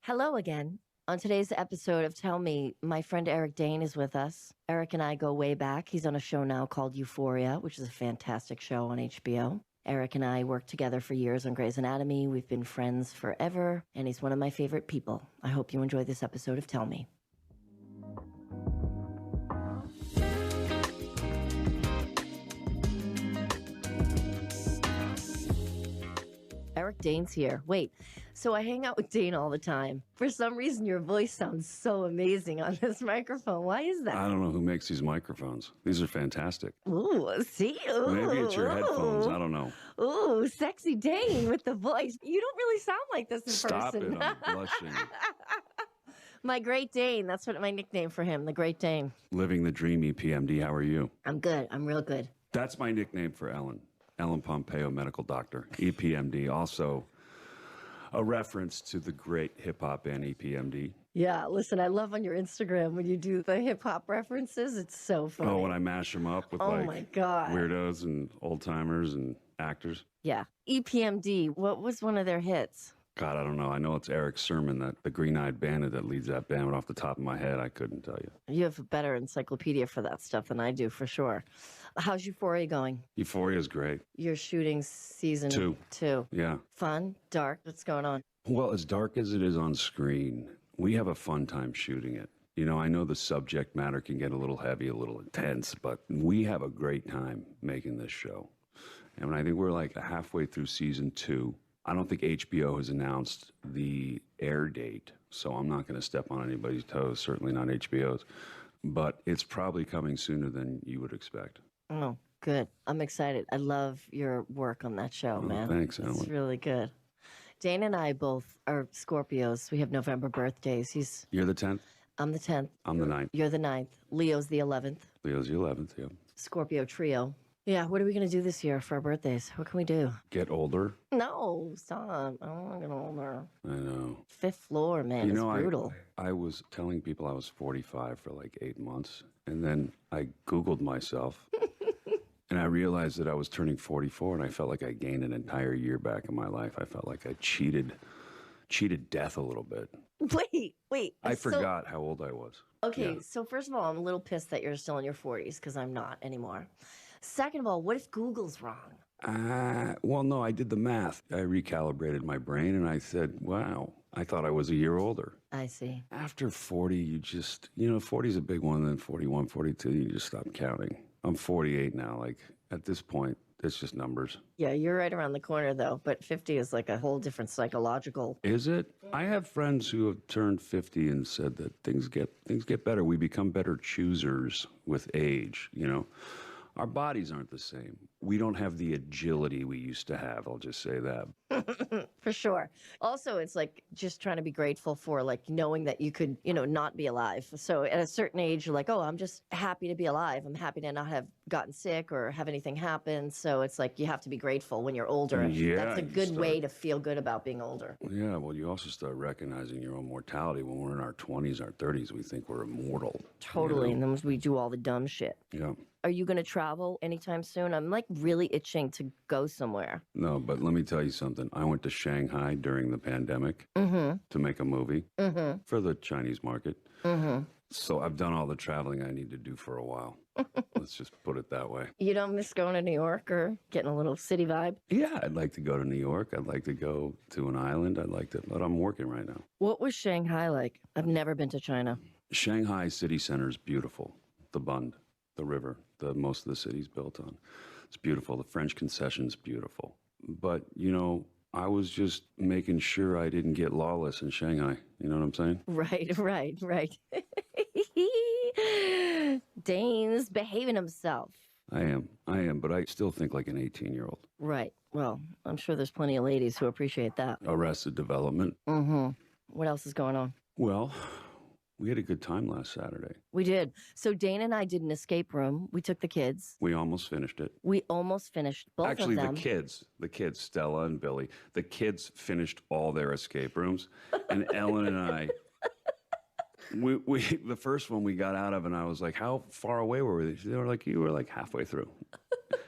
Hello again. On today's episode of Tell Me, my friend Eric Dane is with us. Eric and I go way back. He's on a show now called Euphoria, which is a fantastic show on HBO. Eric and I worked together for years on Grey's Anatomy. We've been friends forever, and he's one of my favorite people. I hope you enjoy this episode of Tell Me. Eric Dane's here. Wait, so I hang out with Dane all the time. For some reason, your voice sounds so amazing on this microphone. Why is that? I don't know who makes these microphones. These are fantastic. Ooh, see? Ooh, maybe it's your headphones. I don't know. Ooh, sexy Dane with the voice. You don't really sound like this in Stop person. Stop it. I'm blushing. My Great Dane. That's what my nickname for him, the Great Dane. Living the dream, EPMD. How are you? I'm good. I'm real good. That's my nickname for Ellen. Ellen Pompeo, medical doctor, EPMD, also a reference to the great hip-hop band EPMD. Yeah, listen, I love on your Instagram when you do the hip-hop references. It's so funny. Oh, when I mash them up with my God. Weirdos and old-timers and actors. Yeah. EPMD, what was one of their hits? God, I don't know. I know it's Eric Sermon, that the green-eyed bandit that leads that band, but off the top of my head, I couldn't tell you. You have a better encyclopedia for that stuff than I do, for sure. How's Euphoria going? Euphoria is great. You're shooting season 2. Yeah. Fun? Dark? What's going on? Well, as dark as it is on screen, we have a fun time shooting it. You know, I know the subject matter can get a little heavy, a little intense, but we have a great time making this show. And I think we're like halfway through season 2. I don't think HBO has announced the air date, so I'm not going to step on anybody's toes, certainly not HBO's. But it's probably coming sooner than you would expect. Oh, good. I'm excited. I love your work on that show, man. Thanks, Ellen. It's really good. Dane and I both are Scorpios. We have November birthdays. You're the 10th? I'm the 10th. I'm the 9th. You're the 9th. Leo's the 11th. Leo's the 11th, yeah. Scorpio trio. Yeah, what are we going to do this year for our birthdays? What can we do? Get older? No, stop. I don't want to get older. I know. 5th floor, man, it's brutal. I was telling people I was 45 for like 8 months, and then I Googled myself, and I realized that I was turning 44, and I felt like I gained an entire year back in my life. I felt like I cheated death a little bit. Wait. I forgot how old I was. Okay, Yeah. So first of all, I'm a little pissed that you're still in your 40s, because I'm not anymore. Second of all, what if Google's wrong? Well, no, I did the math. I recalibrated my brain, and I said, wow, I thought I was a year older. I see. After 40, you just, 40 is a big one, then 41, 42, you just stop counting. I'm 48 now. Like, at this point, it's just numbers. Yeah, you're right around the corner, though. But 50 is like a whole different psychological... Is it? I have friends who have turned 50 and said that things get better. We become better choosers with age, Our bodies aren't the same. We don't have the agility we used to have. I'll just say that. For sure. Also, it's like just trying to be grateful for like knowing that you could, not be alive. So at a certain age, you're like, oh, I'm just happy to be alive. I'm happy to not have gotten sick or have anything happen. So it's like you have to be grateful when you're older. Yeah, that's a good way to feel good about being older. Yeah, well, you also start recognizing your own mortality. When we're in our 20s, our 30s, we think we're immortal. Totally. And then we do all the dumb shit. Yeah. Are you going to travel anytime soon? I'm like really itching to go somewhere. No, but let me tell you something. I went to Shanghai during the pandemic to make a movie for the Chinese market. So I've done all the traveling I need to do for a while. Let's just put it that way. You don't miss going to New York or getting a little city vibe? Yeah, I'd like to go to New York. I'd like to go to an island. But I'm working right now. What was Shanghai like? I've never been to China. Shanghai city center is beautiful. The Bund, the river, most of the city's built on. It's beautiful. The French concession's beautiful. But, I was just making sure I didn't get lawless in Shanghai. You know what I'm saying? Right. Dane's behaving himself. I am, but I still think like an 18-year-old. Right. Well, I'm sure there's plenty of ladies who appreciate that. Arrested Development. What else is going on? Well, we had a good time last Saturday. We did. So Dane and I did an escape room. We took the kids. We almost finished it. Both Actually, of them. the kids, Stella and Billy, the kids finished all their escape rooms. And Ellen and I, we the first one we got out of, and I was like, how far away were we? They were like, you were like halfway through.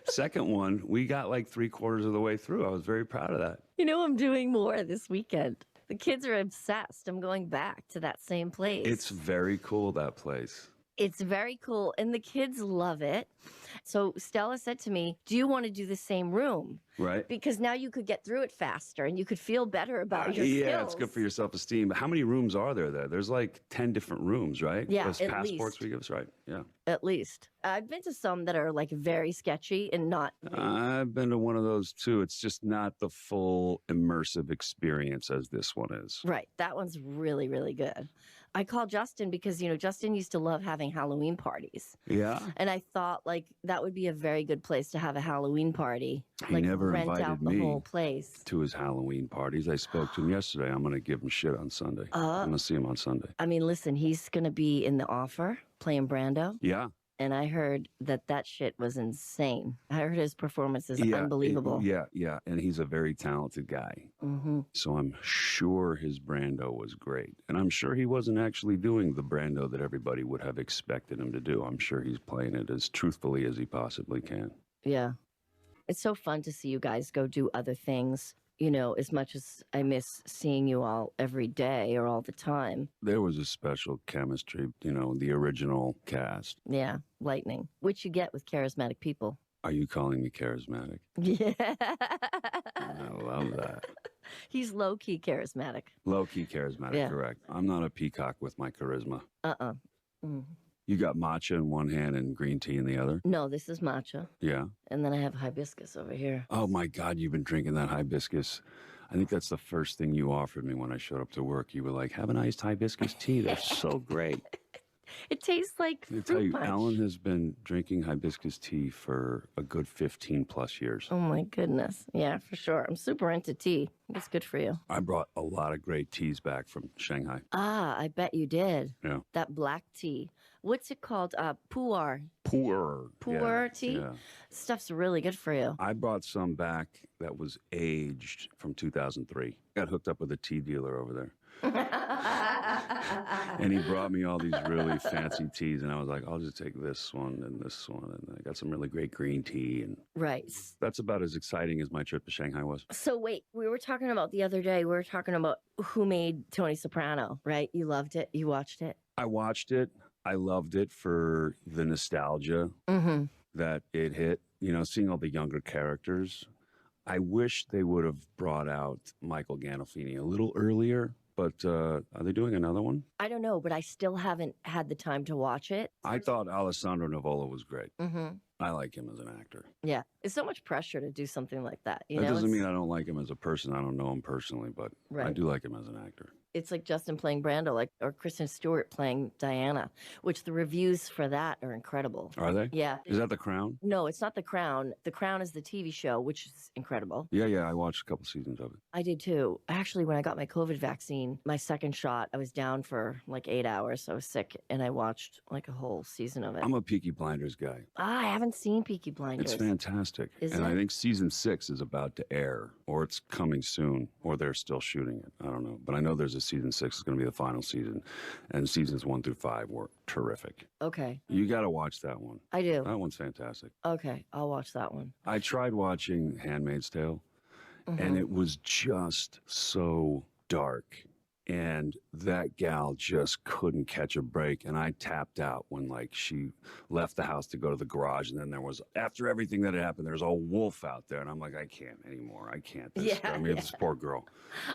Second one, we got like 3/4 of the way through. I was very proud of that. I'm doing more this weekend. The kids are obsessed. I'm going back to that same place. It's very cool, that place. It's very cool, and the kids love it. So Stella said to me, do you want to do the same room? Right. Because now you could get through it faster and you could feel better about your Yeah, skills. it's good for your self-esteem. But how many rooms are there? There's like 10 different rooms, right? Yeah, those at passports least. we give us, right? Yeah. At least. I've been to some that are like very sketchy and not. I've been to one of those too. It's just not the full immersive experience as this one is. Right. That one's really, really good. I called Justin because, Justin used to love having Halloween parties. Yeah. And I thought like that would be a very good place to have a Halloween party. He like never rent invited out me the whole place. to his Halloween parties. I spoke to him yesterday. I'm going to give him shit on Sunday. I'm going to see him on Sunday. I mean, listen, he's going to be in The Offer playing Brando. Yeah. And I heard that shit was insane. I heard his performance is unbelievable. Yeah. And he's a very talented guy. Mm-hmm. So I'm sure his Brando was great. And I'm sure he wasn't actually doing the Brando that everybody would have expected him to do. I'm sure he's playing it as truthfully as he possibly can. Yeah. It's so fun to see you guys go do other things. As much as I miss seeing you all every day or all the time. There was a special chemistry, the original cast. Yeah, lightning, which you get with charismatic people. Are you calling me charismatic? Yeah. I love that. He's low-key charismatic. Low-key charismatic, Yeah. correct. I'm not a peacock with my charisma. Mm. You got matcha in one hand and green tea in the other? No, this is matcha. Yeah. And then I have hibiscus over here. Oh, my God, you've been drinking that hibiscus. I think that's the first thing you offered me when I showed up to work. You were like, have an iced hibiscus tea. They're so great. It tastes like I tell fruit you, punch. Ellen has been drinking hibiscus tea for a good 15 plus years. Oh, my goodness. Yeah, for sure. I'm super into tea. It's good for you. I brought a lot of great teas back from Shanghai. I bet you did. Yeah. That black tea. What's it called? Pu'er. Pu'er tea? Yeah. Stuff's really good for you. I brought some back that was aged from 2003. Got hooked up with a tea dealer over there. And he brought me all these really fancy teas, and I was like, I'll just take this one and this one. And I got some really great green tea. And Right. that's about as exciting as my trip to Shanghai was. So wait, we were talking about the other day, we were talking about who made Tony Soprano, right? You loved it. You watched it. I watched it. I loved it for the nostalgia Mm-hmm. that it hit, seeing all the younger characters. I wish they would have brought out Michael Gandolfini a little earlier, but are they doing another one? I don't know, but I still haven't had the time to watch it. I thought Alessandro Nivola was great. Mm-hmm. I like him as an actor. Yeah. It's so much pressure to do something like that. That doesn't mean I don't like him as a person. I don't know him personally, but I Right. do like him as an actor. It's like Justin playing Brando, or Kristen Stewart playing Diana, which the reviews for that are incredible. Are they? Yeah. Is that The Crown? No, it's not The Crown. The Crown is the TV show, which is incredible. Yeah, I watched a couple seasons of it. I did too. Actually, when I got my COVID vaccine, my second shot, I was down for like 8 hours. I was sick, and I watched like a whole season of it. I'm a Peaky Blinders guy. I haven't seen Peaky Blinders. It's fantastic. Is and it? I think season 6 is about to air, or it's coming soon, or they're still shooting it. I don't know. But I know there's a season 6 is going to be the final season. And seasons 1 through 5 were terrific. Okay, You got to watch that one. I do. That one's fantastic. Okay, I'll watch that one. I tried watching Handmaid's Tale, Mhm. and it was just so dark. And that gal just couldn't catch a break. And I tapped out when, she left the house to go to the garage. And then after everything that had happened, there was a wolf out there. And I'm like, I can't anymore. I can't. This poor girl.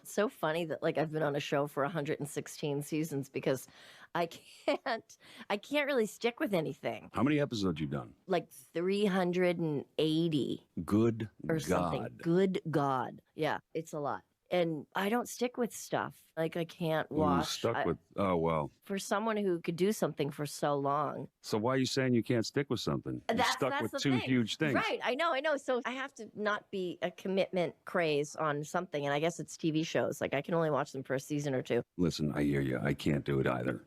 It's so funny that I've been on a show for 116 seasons because I can't really stick with anything. How many episodes you done? Like 380 Good or God. something. Good God. Yeah, it's a lot. And I don't stick with stuff. I can't watch. Stuck with, oh, well. For someone who could do something for so long. So why are you saying you can't stick with something? You're stuck with the two thing. huge things. Right, I know. So I have to not be a commitment craze on something. And I guess it's TV shows. I can only watch them for a season or two. Listen, I hear you. I can't do it either.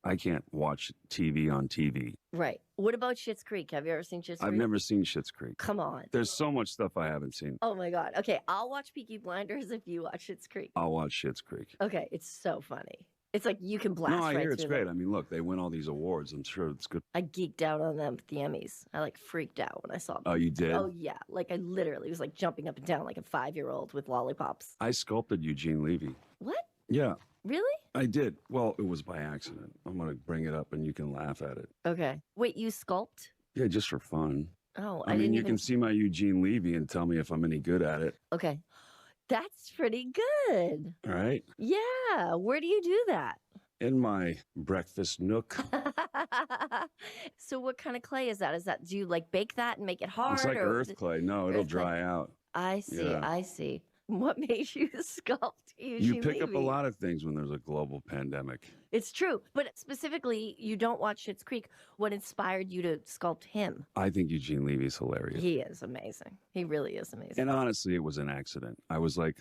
I can't watch TV on TV. Right. What about Schitt's Creek? Have you ever seen Schitt's Creek? I've never seen Schitt's Creek. Come on. There's so much stuff I haven't seen. Oh my God. Okay, I'll watch Peaky Blinders if you watch Schitt's Creek. I'll watch Schitt's Creek. Okay, it's so funny. It's like you can blast No, I right hear it's through great. them. I mean, look, they win all these awards. I'm sure it's good. I geeked out on them at the Emmys. I like freaked out when I saw them. Oh, you did? Oh, yeah. Like I literally was like jumping up and down like a 5-year-old with lollipops. I sculpted Eugene Levy. What? Yeah, Really? I did. Well, it was by accident. I'm going to bring it up and you can laugh at it. Okay. Wait, you sculpt? Yeah, just for fun. Oh, I mean, you can see my Eugene Levy and tell me if I'm any good at it. Okay. That's pretty good. All right? Yeah. Where do you do that? In my breakfast nook. So what kind of clay is that? Do you like bake that and make it hard? It's like or earth clay. No, it'll dry out. I see. Yeah. I see. What made you sculpt Eugene You pick up a Levy? lot of things when there's a global pandemic. It's true. But specifically, you don't watch Schitt's Creek. What inspired you to sculpt him? I think Eugene Levy's hilarious. He is amazing. He really is amazing. And honestly, it was an accident. I was like,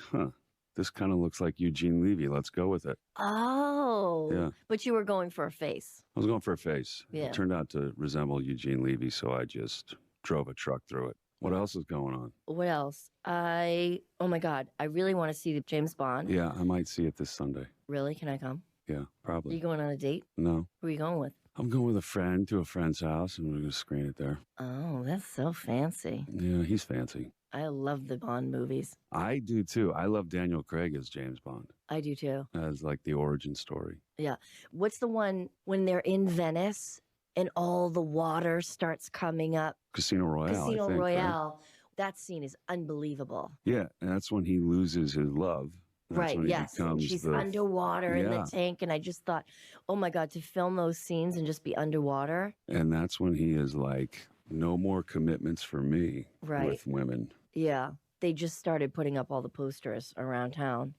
this kind of looks like Eugene Levy. Let's go with it. Oh. Yeah. But you were going for a face. I was going for a face. Yeah. It turned out to resemble Eugene Levy, so I just drove a truck through it. What else is going on? What else? Oh my God, I really want to see the James Bond. Yeah, I might see it this Sunday. Really? Can I come? Yeah, Are probably. you going on a date? No. Who are you going with? I'm going with a friend to a friend's house, and we're going to screen it there. Oh, that's so fancy. Yeah, he's fancy. I love the Bond movies. I do, too. I love Daniel Craig as James Bond, I do too. as like the origin story. Yeah. What's the one when they're in Venice and all the water starts coming up? Casino Royale, Casino I think, right? Royale. That scene is unbelievable. Yeah, and that's when he loses his love. That's Right, when he yes. And becomes she's the- underwater in the Yeah. tank. And I just thought, oh my God, to film those scenes and just be underwater. And that's when he is like, no more commitments for me Right. with women. Yeah. They just started putting up all the posters around town.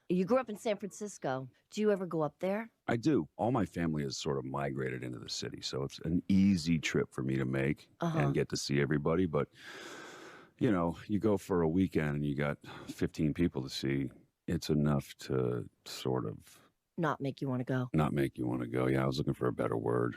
You grew up in San Francisco. Do you ever go up there? I do. All my family has sort of migrated into the city, so it's an easy trip for me to make and get to see everybody. But, you know, you go for a weekend and you got 15 people to see, it's enough to sort of Not make you want to go. not make you want to go. Yeah, I was looking for a better word.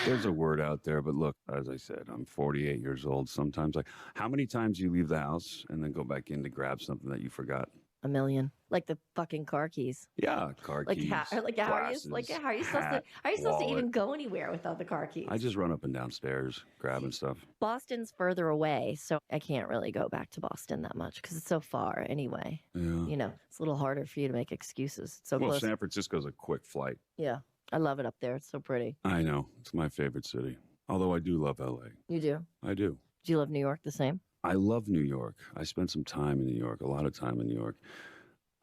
There's a word out there, but look, as I said, I'm 48 years old. Sometimes, like, how many times you leave the house and then go back in to grab something that you forgot? A million. Like the fucking car keys. Yeah, car keys, How are you glasses, how are you supposed hat, to even wallet. go anywhere without the car keys? I just run up and down stairs grabbing stuff. Boston's further away, so I can't really go back to Boston that much because it's so far anyway. Yeah. You know, it's a little harder for you to make excuses. It's so Well, close. San Francisco's a quick flight. Yeah. I love it up there. It's so pretty. I know. It's my favorite city. Although I do love LA. You do? I do. Do you love New York the same? I love New York. I spent some time in New York, a lot of time in New York.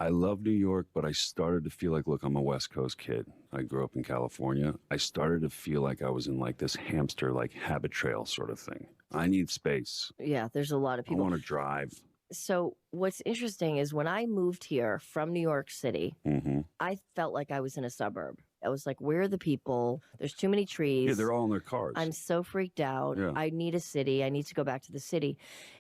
I love New York, but I started to feel like, look, I'm a West Coast kid. I grew up in California. I started to feel like I was in like this hamster, like habit trail sort of thing. I need space. Yeah, there's a lot of I people. want to drive. So what's interesting is when I moved here from New York City, Mm-hmm. I felt like I was in a suburb. I was like, where are the people? There's too many trees. Yeah, they're all in their cars. I'm so freaked out. Yeah. I need a city. I need to go back to the city.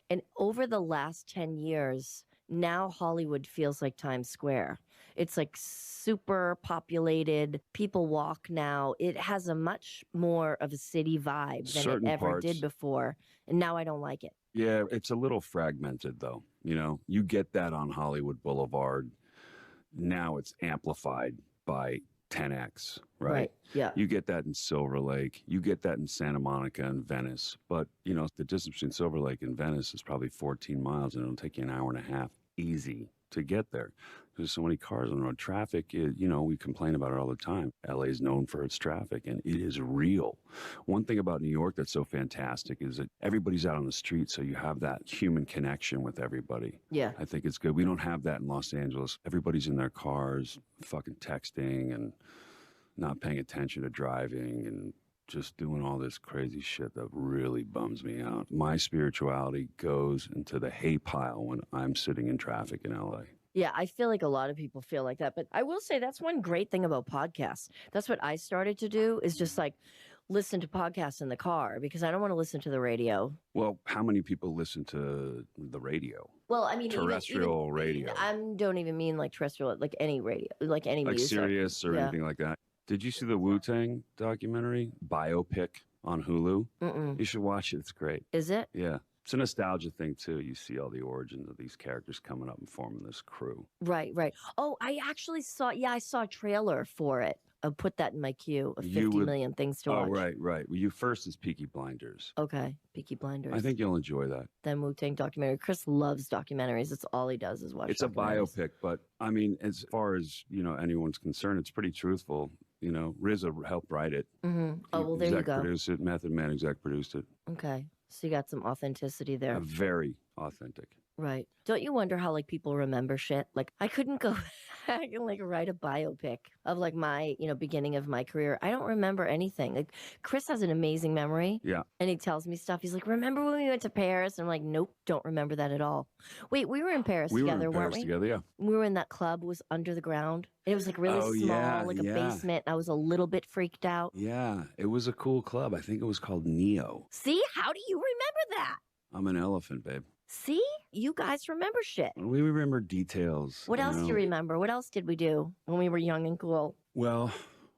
And over the last 10 years, now Hollywood feels like Times Square. It's like super populated. People walk now. It has a much more of a city vibe than Certain it ever parts. did before. And now I don't like it. Yeah, it's a little fragmented, though. You know, you get that on Hollywood Boulevard. Now it's amplified by 10x, right? Yeah. You get that in Silver Lake. You get that in Santa Monica and Venice. But, you know, the distance between Silver Lake and Venice is probably 14 miles, and it'll take you an hour and a half easy to get there. There's so many cars on the road. Traffic, you know, we complain about it all the time. LA is known for its traffic, and it is real. One thing about New York that's so fantastic is that everybody's out on the street, so you have that human connection with everybody. Yeah. I think it's good. We don't have that in Los Angeles. Everybody's in their cars, fucking texting and not paying attention to driving and just doing all this crazy shit that really bums me out. My spirituality goes into the hay pile when I'm sitting in traffic in LA. Yeah, I feel like a lot of people feel like that. But I will say that's one great thing about podcasts. That's what I started to do is just like listen to podcasts in the car because I don't want to listen to the radio. Well, how many people listen to the radio? Well, I mean, Terrestrial radio. I don't even mean like terrestrial, like any radio, like any Like music. Sirius or Yeah. anything like that. Did you see the Wu-Tang documentary, biopic on Hulu? Mm-mm. You should watch it. It's great. Is it? Yeah. It's a nostalgia thing, too. You see all the origins of these characters coming up and forming this crew. Right. Oh, I actually saw, I saw a trailer for it. I'll put that in my queue of 50 million things to watch. Oh, right. Well, you first is Peaky Blinders. Okay, Peaky Blinders. I think you'll enjoy that. Then Wu-Tang documentary. Chris loves documentaries. It's all he does is watch It's a biopic, but, I mean, as far as, anyone's concerned, it's pretty truthful. RZA helped write it. Mm-hmm. Oh, well, there you go. Produced it. Method Man exec produced it. Okay. So you got some authenticity there. Very authentic. Right. Don't you wonder how people remember shit? I couldn't go back and write a biopic of my, beginning of my career. I don't remember anything. Chris has an amazing memory. Yeah. And he tells me stuff. He's like, remember when we went to Paris? And I'm like, nope, don't remember that at all. Wait, we were in Paris together, weren't we? Together, yeah. We were in that club, it was under the ground. It was really small, a basement. I was a little bit freaked out. Yeah, it was a cool club. I think it was called Neo. See? How do you remember that? I'm an elephant, babe. See? You guys remember shit. We remember details. What else do you remember? What else did we do when we were young and cool? Well,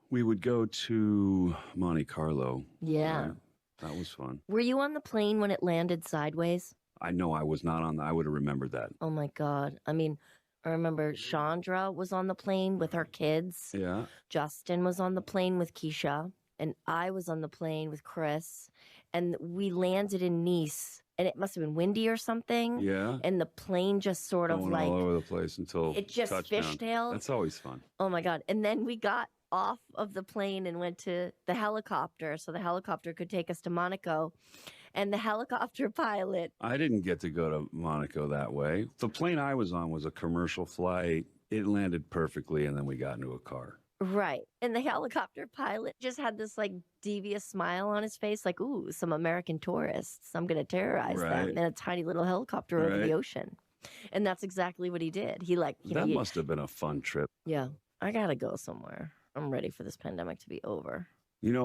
we would go to Monte Carlo. Yeah. Right? That was fun. Were you on the plane when it landed sideways? I know I was not on I would have remembered that. Oh, my God. I mean, I remember Chandra was on the plane with her kids. Yeah. Justin was on the plane with Keisha. And I was on the plane with Chris. And we landed in Nice. And it must have been windy or something. Yeah. And the plane just sort of all over the place until it just touchdown. fishtailed. That's always fun. Oh my God. And then we got off of the plane and went to the helicopter so the helicopter could take us to Monaco. And the helicopter pilot. I didn't get to go to Monaco that way. The plane I was on was a commercial flight. It landed perfectly and then we got into a car. Right. And the helicopter pilot just had this devious smile on his face, ooh, some American tourists. I'm going to terrorize them in a tiny little helicopter over the ocean. And that's exactly what he did. He that must have been a fun trip. Yeah. I got to go somewhere. I'm ready for this pandemic to be over.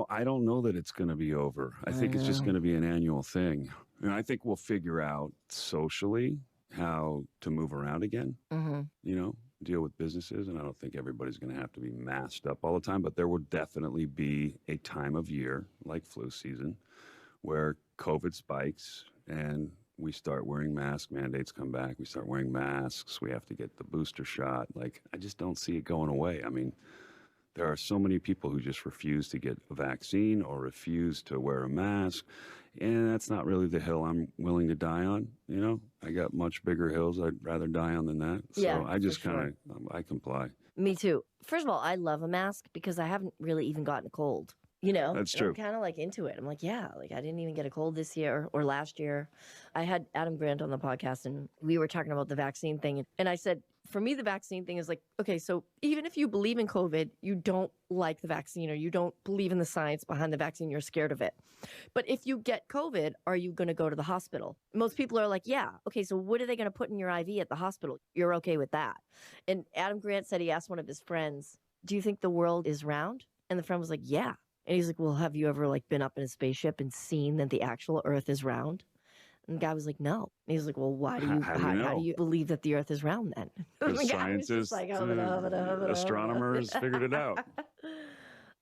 I don't know that it's going to be over. I think it's just going to be an annual thing. And I think we'll figure out socially how to move around again. Mm-hmm. Deal with businesses, and I don't think everybody's going to have to be masked up all the time, but there will definitely be a time of year, like flu season, where COVID spikes and we start wearing masks, mandates come back, we start wearing masks, we have to get the booster shot. I just don't see it going away. I mean, there are so many people who just refuse to get a vaccine or refuse to wear a mask. And that's not really the hill I'm willing to die on. I got much bigger hills I'd rather die on than that. So I just I comply. Me too. First of all, I love a mask because I haven't really even gotten a cold. That's true. I'm kind of into it. I'm I didn't even get a cold this year or last year. I had Adam Grant on the podcast and we were talking about the vaccine thing. And I said, for me, the vaccine thing is okay, so even if you believe in COVID, you don't like the vaccine or you don't believe in the science behind the vaccine, you're scared of it. But if you get COVID, are you going to go to the hospital? Most people are yeah. Okay, so what are they going to put in your IV at the hospital? You're okay with that. And Adam Grant said he asked one of his friends, do you think the world is round? And the friend was yeah. And he's well, have you ever been up in a spaceship and seen that the actual Earth is round? And the guy was no. And he's well, why do you, how do you believe that the Earth is round then? Because scientists, astronomers figured it out.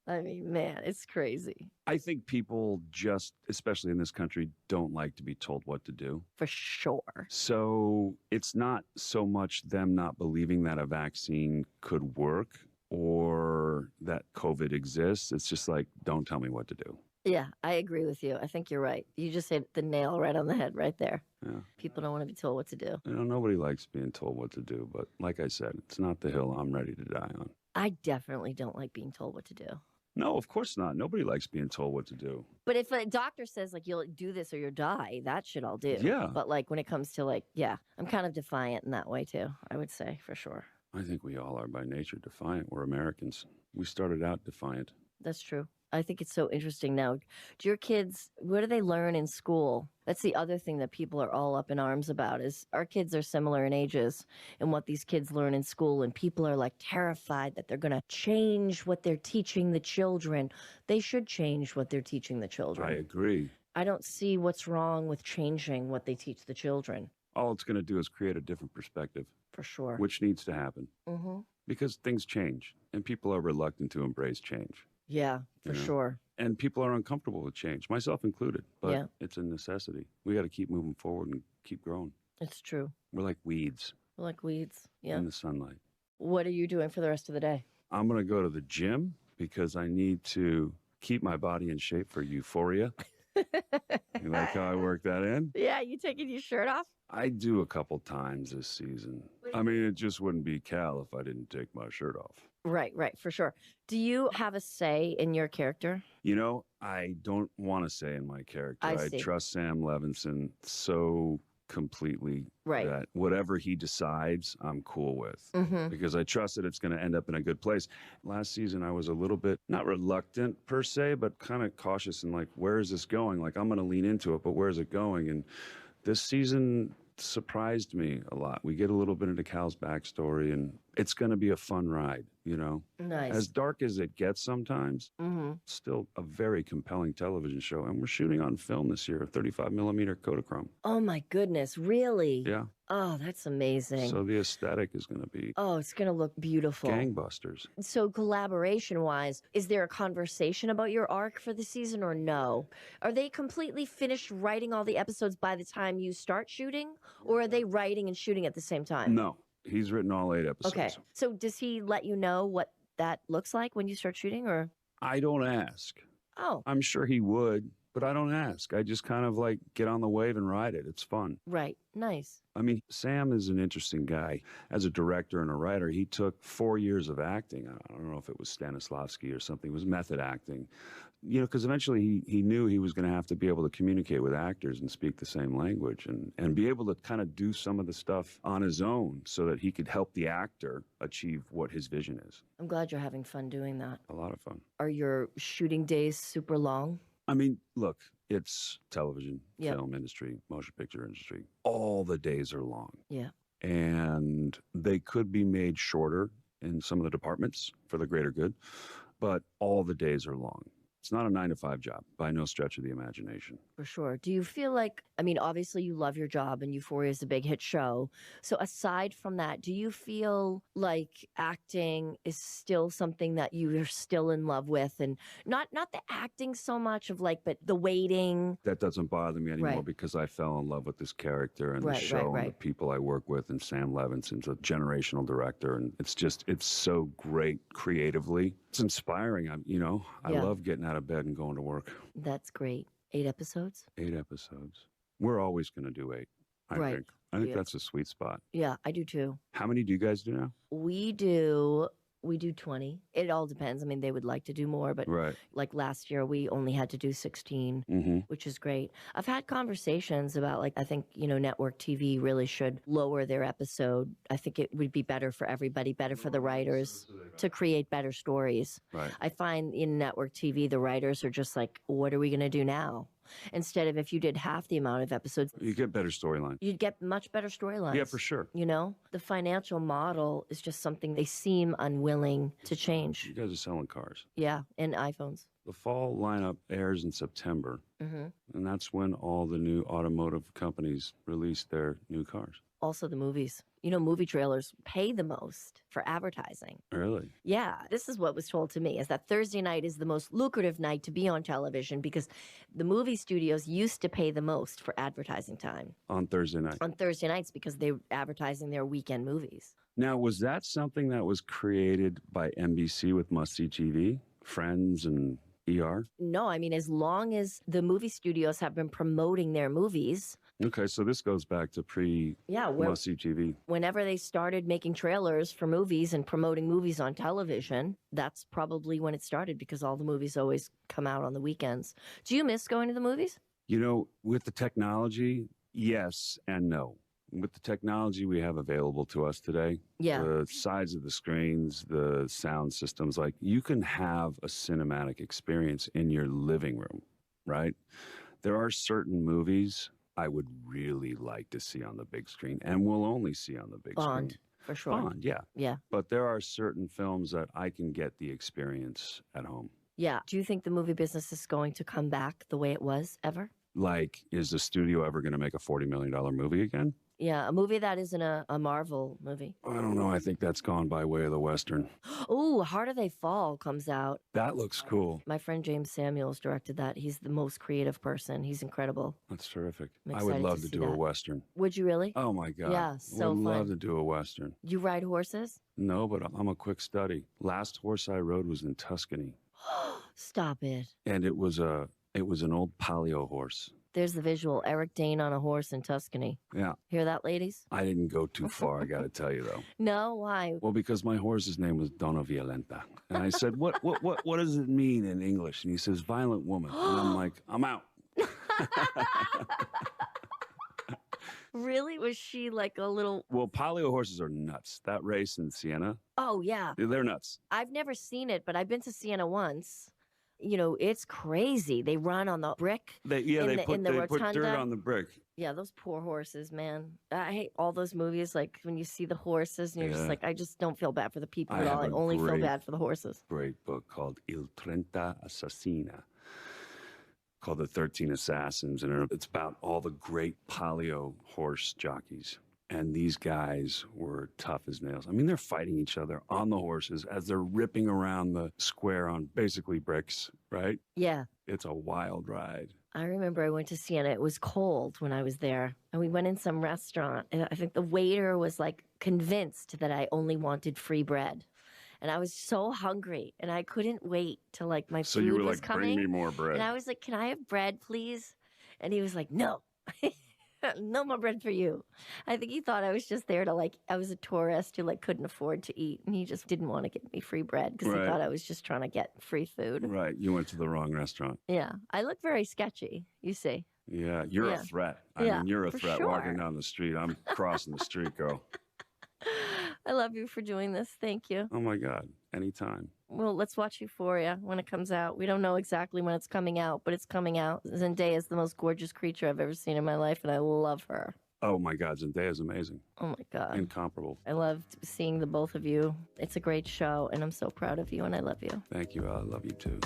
I mean, man, it's crazy. I think people just, especially in this country, don't like to be told what to do. For sure. So it's not so much them not believing that a vaccine could work or that COVID exists. It's just don't tell me what to do. Yeah, I agree with you. I think you're right. You just hit the nail right on the head right there. Yeah. People don't want to be told what to do. Nobody likes being told what to do. But like I said, it's not the hill I'm ready to die on. I definitely don't like being told what to do. No, of course not. Nobody likes being told what to do. But if a doctor says, you'll do this or you'll die, that shit I'll do. Yeah. But, when it comes to, I'm kind of defiant in that way, too, I would say, for sure. I think we all are by nature defiant. We're Americans. We started out defiant. That's true. I think it's so interesting now. Do your kids, what do they learn in school? That's the other thing that people are all up in arms about is our kids are similar in ages and what these kids learn in school. And people are terrified that they're going to change what they're teaching the children. They should change what they're teaching the children. I agree. I don't see what's wrong with changing what they teach the children. All it's going to do is create a different perspective. For sure. Which needs to happen. Mm-hmm. Because things change and people are reluctant to embrace change. Yeah, for sure. And people are uncomfortable with change, myself included, but it's a necessity. We got to keep moving forward and keep growing. It's true. We're like weeds. We're like weeds. Yeah. In the sunlight. What are you doing for the rest of the day? I'm going to go to the gym because I need to keep my body in shape for Euphoria. You like how I work that in? Yeah, you taking your shirt off? I do a couple times this season. I mean, it just wouldn't be Cal if I didn't take my shirt off. Right, for sure. Do you have a say in your character? You know, I don't want to say in my character. I see. Trust Sam Levinson so completely that whatever he decides, I'm cool with. Because I trust that it's going to end up in a good place. Last season, I was a little bit, not reluctant per se, but kind of cautious and like, where is this going? Like, I'm going to lean into it, but where is it going? And this season surprised me a lot. We get a little bit into Cal's backstory, and it's going to be a fun ride, you know? Nice. As dark as it gets sometimes, still a very compelling television show. And we're shooting on film this year, 35 millimeter Kodachrome. Oh my goodness, really? Yeah. Oh, that's amazing. So the aesthetic is going to be it's going to look beautiful. gangbusters. So collaboration-wise, is there a conversation about your arc for the season or no? Are they completely finished writing all the episodes by the time you start shooting? Or are they writing and shooting at the same time? No, he's written all 8 episodes. Okay. So does he let you know what that looks like when you start shooting, or? I don't ask. Oh. I'm sure he would, but I don't ask. I just kind of like get on the wave and ride it. It's fun. Right. Nice. I mean, Sam is an interesting guy. As a director and a writer, he took 4 years of acting. I don't know if it was Stanislavski or something. It was method acting. You know, because eventually he knew he was going to have to be able to communicate with actors and speak the same language and be able to kind of do some of the stuff on his own so that he could help the actor achieve what his vision is. I'm glad you're having fun doing that. A lot of fun. Are your shooting days super long? I mean, look, it's television, film industry, motion picture industry. All the days are long. Yeah. And they could be made shorter in some of the departments for the greater good, but all the days are long. It's not a 9-to-5 job by no stretch of the imagination. For sure. Do you feel like, I mean, obviously you love your job and Euphoria is a big hit show. So aside from that, do you feel like acting is still something that you're still in love with? And not the acting so much of like, but the waiting. That doesn't bother me anymore because I fell in love with this character and the show and the people I work with. And Sam Levinson's a generational director. And it's so great creatively. It's inspiring. I love getting out of bed and going to work. That's great. 8 episodes? 8 episodes. We're always going to do 8, I think. I think that's a sweet spot. Yeah, I do too. How many do you guys do now? We do 20. It all depends. I mean, they would like to do more, but like last year, we only had to do 16, which is great. I've had conversations about like, I think, network TV really should lower their episode. I think it would be better for everybody, better for the writers to create better stories. Right. I find in network TV, the writers are just like, what are we going to do now? Instead of if you did half the amount of episodes, you get better storylines. You'd get much better storylines. Yeah, for sure. The financial model is just something they seem unwilling to change. You guys are selling cars. Yeah, and iPhones. The fall lineup airs in September, and that's when all the new automotive companies release their new cars. Also the movies. Movie trailers pay the most for advertising. Really? Yeah. This is what was told to me, is that Thursday night is the most lucrative night to be on television because the movie studios used to pay the most for advertising time. On Thursday night? On Thursday nights because they were advertising their weekend movies. Now, was that something that was created by NBC with Must See TV, Friends, and ER? No, I mean, as long as the movie studios have been promoting their movies. Okay, so this goes back to Must See TV. Whenever they started making trailers for movies and promoting movies on television, that's probably when it started because all the movies always come out on the weekends. Do you miss going to the movies? With the technology, yes and no. With the technology we have available to us today, the size of the screens, the sound systems, like you can have a cinematic experience in your living room, right? There are certain movies I would really like to see on the big screen and will only see on the big screen. Bond, for sure. Bond, yeah. Yeah. But there are certain films that I can get the experience at home. Yeah. Do you think the movie business is going to come back the way it was ever? Like, is the studio ever going to make a $40 million movie again? Yeah, a movie that isn't a Marvel movie. I don't know. I think that's gone by way of the Western. Ooh, Harder They Fall comes out. That looks cool. My friend James Samuels directed that. He's the most creative person. He's incredible. That's terrific. I'm I would excited love to to see do a that. Western. Would you really? Oh, my God. Yeah, so would fun. love to do a Western. You ride horses? No, but I'm a quick study. Last horse I rode was in Tuscany. Stop it. And it was an old palio horse. There's the visual. Eric Dane on a horse in Tuscany. Yeah. Hear that, ladies? I didn't go too far, I got to tell you, though. No, why? Well, because my horse's name was Donna Violenta. And I said, what does it mean in English? And he says, violent woman. And I'm like, I'm out. Really? Was she like a little... Well, palio horses are nuts. That race in Siena, Oh, yeah. they're nuts. I've never seen it, but I've been to Siena once. You know, it's crazy. They run on the brick. They put dirt rotunda. on the brick. Yeah, those poor horses, man. I hate all those movies, like when you see the horses and you're just Yeah. like, I just don't feel bad for the people I at all. I have a only feel great- bad for the horses. Great book called Il Trenta Assassina, called The 13 Assassins. And it's about all the great palio horse jockeys. And these guys were tough as nails. I mean, they're fighting each other on the horses as they're ripping around the square on basically bricks, right? Yeah. It's a wild ride. I remember I went to Siena. It was cold when I was there. And we went in some restaurant. And I think the waiter was like convinced that I only wanted free bread. And I was so hungry. And I couldn't wait till like my So food you were was like, coming. bring me more bread. And I was like, can I have bread, please? And he was like, no. No more bread for you. I think he thought I was just there to like, I was a tourist who like couldn't afford to eat. And he just didn't want to give me free bread because Right. he thought I was just trying to get free food. Right. You went to the wrong restaurant. Yeah. I look very sketchy, you see. Yeah. You're Yeah. a threat. I Yeah, mean, you're a for threat sure. walking down the street. I'm crossing the street, girl. I love you for doing this. Thank you. Oh, my God. Anytime. Well, let's watch Euphoria when it comes out. We don't know exactly when it's coming out, but it's coming out. Zendaya is the most gorgeous creature I've ever seen in my life, and I love her. Oh, my God. Zendaya's amazing. Oh, my God. Incomparable. I loved seeing the both of you. It's a great show, and I'm so proud of you, and I love you. Thank you. I love you, too.